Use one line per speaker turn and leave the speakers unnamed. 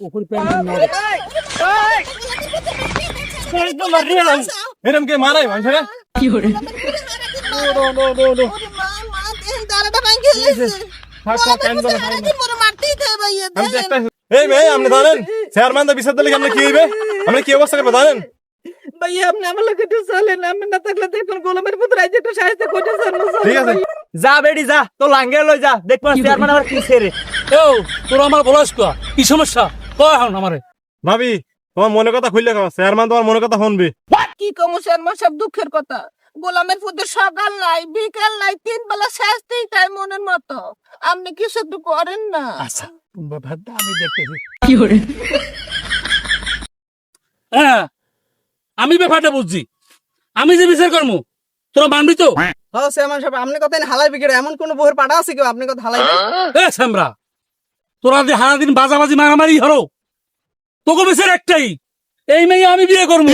উপর প্যান্ট মারে একদম মারি না এরকম কে মারাই ভাই রে কি করে নো নো নো নো
ওরে মা মা দেন দাঁড়াটা ভাঙে গেছে
থাক থাক কেন ধরে
সারাদিন মোরে মারতেই থাকে ভাইয়া
আমি তো একটা এই ভাই আপনি জানেন চেয়ারম্যান দা বিচার দিলে কেমনে কি হইবে আপনি কি অবস্থা করবে জানেন
ভাইয়া আপনি আমার লগে একটু চলেন আমি না থাকলে দেখুন গোলামের পুত্র আইছে একটু সাহায্য করতে চান
ঠিক আছে
যা বেডি যা তো লাঙ্গে লই যা দেখবা চেয়ারম্যান আবার কি ছেড়ে
ও তোর আমার বলাস কি সমস্যা কয় হন আমারে
ভাবি তোমার মনে কথা খুললে কও চেয়ারম্যান তোমার মনে কথা শুনবে
কি কমছেন মা সব দুঃখের কথা গোলামের পুত্র সকাল নাই বিকাল নাই তিন বেলা শাস্তিই খায় মনের মতো আপনি কিছু একটু করেন না
আচ্ছা ব্যাপারটা আমি দেখতেছি হ্যাঁ আমি ব্যাপারটা বুঝছি আমি যে বিচার করবো তোরা মানবি তো
হ্যাঁ চেয়ারম্যান সাহেব আপনি কথা হালাই বিকেটে এমন কোন বউয়ের পাটা আছে কেউ আপনি কথা হালাই
এ সামরা তোরা যে সারাদিন বাজাবাজি মারামারি হলো তোকে বিচার একটাই এই মেয়ে আমি বিয়ে করবো